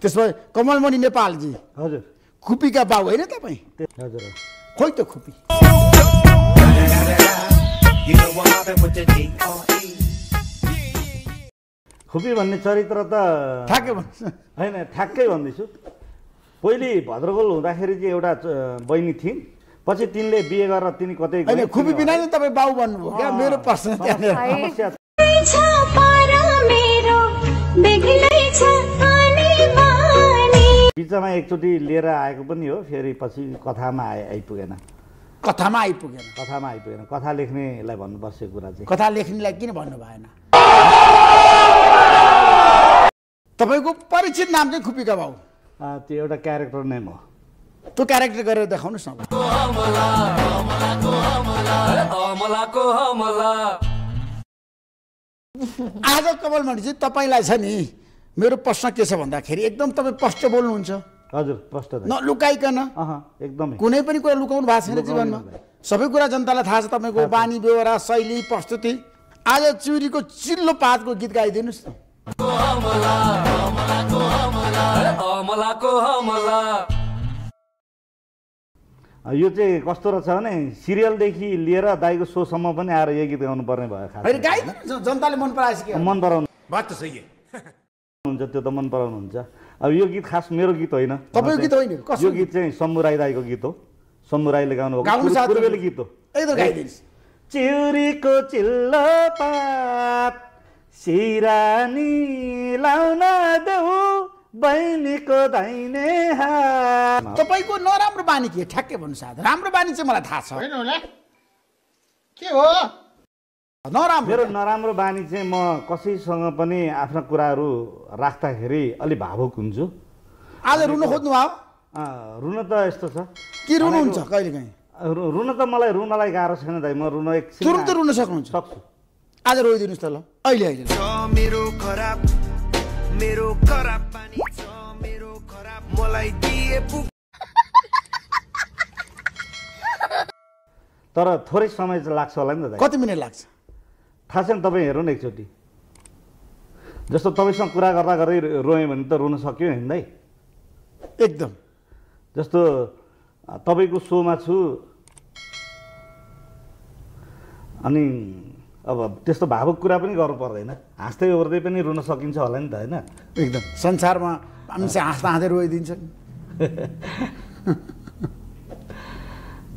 त्यसो भए कमलमणि नेपालजी हजुर खुपीका बाउ होइन तपाईँ हजुर खोइ त खुपी खुपी भन्ने चरित्र त ठ्याक्कै भन्नुहोस् न होइन ठ्याक्कै भन्दैछु पहिले भद्रगोल हुँदाखेरि चाहिँ एउटा बहिनी थिइन् पछि तिनले बिहे गरेर तिनी कतै होइन खुपी बिना नै तपाईँ बाउ भन्नुभयो क्या मेरो प्रश्न त्यहाँनिर समस्या बिचमा एकचोटि लिएर आएको पनि हो फेरि पछि कथामा आइपुगेन कथामा आइपुगेन कथा लेख्नेलाई भन्नुपर्छ यो कुरा चाहिँ कथा लेख्नेलाई किन भन्नु भएन तपाईँको परिचित नाम चाहिँ खुपीका बाउ त्यो एउटा क्यारेक्टर नेम हो त्यो क्यारेक्टर गरेर देखाउनुहोस् न आज कमलमणिजी तपाईँलाई छ नि मेरो प्रश्न के छ भन्दाखेरि एकदम तपाईँ स्पष्ट बोल्नुहुन्छ हजुर प्रष्ट नलुकाइकन एकदमै कुनै पनि कुरा लुकाउनु भएको छैन जीवनमा सबै कुरा जनतालाई थाहा छ तपाईँको बानी व्यवहार शैली प्रस्तुति आज चिउरीको चिल्लो पातको गीत गाइदिनुहोस् न यो चाहिँ कस्तो रहेछ भने सिरियलदेखि लिएर दाइको सोसम्म पनि आएर यो गीत गाउनु पर्ने भयो खास जनताले मन पराएछ कि मन पराउनु बात त सही हुन्छ त्यो त मन पराउनुहुन्छ अब यो गीत खास मेरो गीत होइन तपाईँको गीत होइन यो गीत चाहिँ सम्मु राई दाइको गीत हो सम्मु राईले गाउनु पूर्वेली गीत हो एकदम गाइदिनुहोस् चिउरीको चिल्लो पात सिरानी लाउन देऊ बहिनीको दाहिने हात तपाईँको नराम्रो बानी के ठ्याक्कै भन्नुहोस् राम्रो बानी चाहिँ मलाई थाहा छ होइन होला के हो नराम्रो मेरो नराम्रो बानी चाहिँ म कसैसँग पनि आफ्ना कुराहरू राख्दाखेरि अलि भावुक हुन्छु आज रुन खोज्नु भयो रुन त यस्तो छ के रुनुहुन्छ कहिले काहीँ रुन त मलाई रुनलाई गाह्रो छैन दाइ म रुन एकछिन तुरुन्त रुन सक्नुहुन्छ सक्छु आज रोइदिनुहोस् त ल अहिले मेरो खराब पानी छ मेरो खराब मलाई दिए तर थोरै समय चाहिँ लाग्छ होला नि त दाइ कति मिनट लाग्छ थाहा छैन तपाईँ हेर्नु न एकचोटि जस्तो तपाईँसँग कुरा गर्दा गर्दै रोएँ भने त रुन सक्यो नि दाइ एकदम जस्तो तपाईँको सोमा छु अनि अब त्यस्तो भावुक कुरा पनि गर्नु पर्दैन हाँस्दै ओर्दै पनि रुन सकिन्छ होला नि त होइन एकदम संसारमा मान्छे हाँस्दा हाँस्दै रोइदिन्छ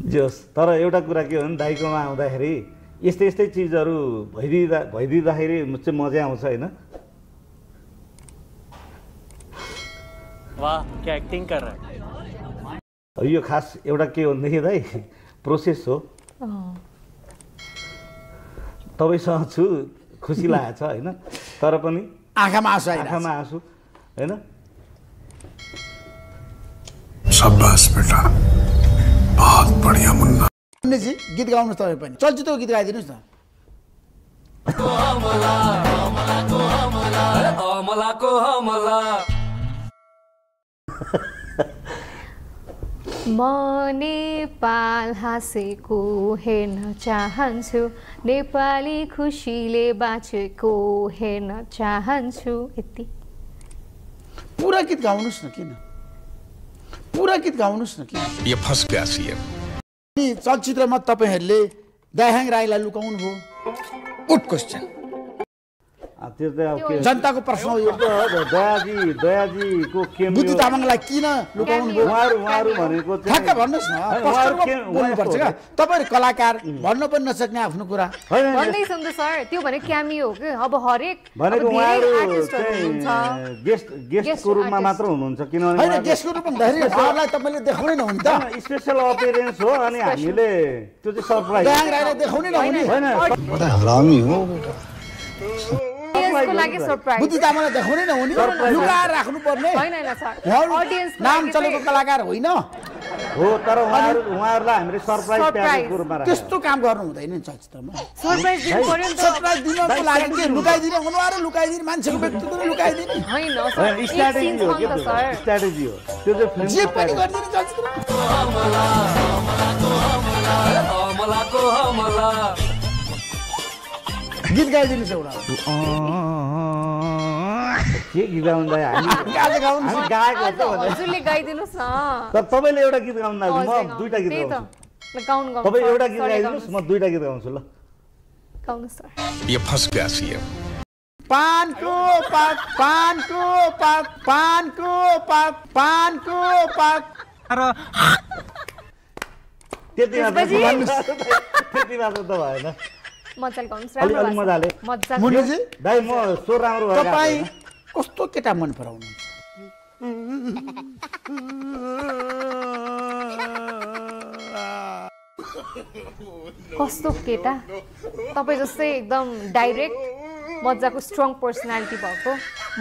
जस तर एउटा कुरा के हो भने दाइकोमा आउँदाखेरि यस्तै यस्तै चिजहरू भइदिँदाखेरि चाहिँ मजा आउँछ होइन वाह क्या एक्टिङ कर रहा है यो खास एउटा के हो भनेदेखि दाइ प्रोसेस हो तपाईँसँग छु खुसी लागेको छ होइन तर पनि आँखामा आँसु आँखामा आँसु होइन शाबाश बेटा बहुत बढिया मुन्ना जी गीत गाउनुहोस् तपाईँ पनि चलचित्रको गीत गाइदिनुहोस् न म नेपाल हाँसेको हेर्न चाहन्छु नेपाली खुसीले बाँचेको हेर्न चाहन्छु यति पुरा गीत गाउनुहोस् न किन पुरा गीत गाउनुहोस् न किन ये फंस गया सीएम अनि चलचित्रमा तपाईँहरूले दाहाङ राईलाई लुकाउनु भयो गुड क्वेश्चन त्यो त अब के जनताको प्रश्न हो यो दयाजीको के बुद्धि तामाङलाई किन लुकाउनु भयो उहाँहरू भनेको ठ्याक्क भन्नुहोस् न बोल्नुपर्छ क्या तपाईँहरू कलाकार भन्न पनि नसक्ने आफ्नो कुरा भन्दैछ नि त सर त्यो भने क्यामियो हो कि अब हरेक भनेको उहाँहरू गेस्टको रूपमा मात्र हुनुहुन्छ किनभने होइन गेस्टको रूपमा हुँदाखेरि उहाँहरूलाई तपाईँले देखाउनै नहुने त स्पेसल अपियरेन्स हो अनि हामीले त्यो चाहिँ सरप्राइज दाहाङ राईलाई देखाउनै नहुने होइन हरामी हो यसको लागि सरप्राइज बुद्धि तामाङलाई देखाउनै नहुने लुकाएर राख्नुपर्ने होइन होइन सर उहाँहरू नाम चलेको कलाकार होइन हो तर उहाँहरूलाई हामीले सरप्राइज प्याकेजको रूपमा राखेको त्यस्तो काम गर्नु हुँदैन नि चलचित्रमा सरप्राइज दिनु पर्यो नि त सरप्राइज दिनको लागि के लुकाइदिने अनुहार लुकाइदिने मान्छेको व्यक्तित्व लुकाइदिने होइन सर स्ट्र्याटेजी हो के सर स्ट्र्याटेजी हो त्यो चाहिँ फिल्म जे पनि गरिदिने चलचित्रमा गीत गाइदिनुहोस् एउटा के गीत गाउँदा गाले गाउनु हामी गाएको आज हो त भने। हजुरले गाइदिनुहोस् न तर तपाईँले एउटा गीत गाउनु म दुईटा गीत त्यही त गाउँछु ल गाउनु गाउनु तपाईँ एउटा गीत Sorry, गाइदिनुहोस् म दुईटा गीत गाउँछु ल गाउनुहोस् सर ये फंस गया सीएम पानको पात पानको पात पानको पात पानको पात त्यतिमा त्यसपछि? त्यतिमा त भएन मजाले गाउनुहोस् अलि अलि मजाले मजाले मुनुजी दाइ म स्वर राम्रो भएर तपाईँ गाएको होइन। कस्तो केटा मन पराउनुहुन्छ कस्तो केटा तपाईँ जस्तै एकदम डाइरेक्ट मजाको स्ट्रङ पर्सनालिटी भएको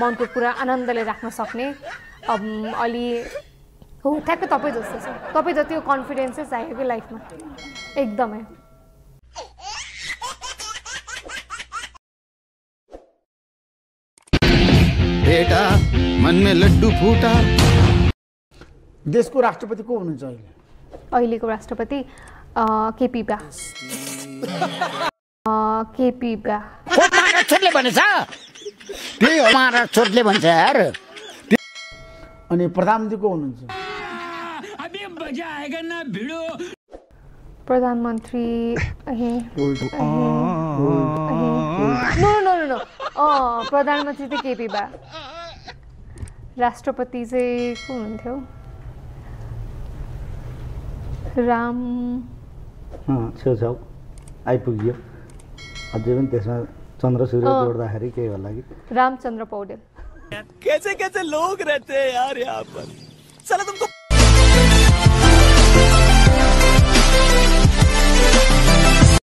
मनको कुरा आनन्दले राख्न सक्ने अलि हो ठ्याक्कै तपाईँ जस्तो छ तपाईँ जतिको कन्फिडेन्सै चाहियो कि लाइफमा एकदमै बेटा मन में लड्डू फूटा देशको राष्ट्रपति को हुनुहुन्छ अहिले अहिलेको राष्ट्रपति केपी व्यास केपी व्यास महाराष्ट्रले भनेछ त्यही हो महाराष्ट्रले भन्छ यार अनि प्रधानमन्त्री को हुनुहुन्छ प्रधानमन्त्री नो प्रधानमन्त्री चाहिँ केपी व्यास राष्ट्रपति चाहिँ को हुनुहुन्थ्यो राम छेउछाउ आइपुग्यो अझै पनि त्यसमा चन्द्र सूर्य जोड्दाखेरि केही होला कि रामचन्द्र पौडेल कैसे कैसे लोग रहते हैं यार यहाँ पर साला तुमको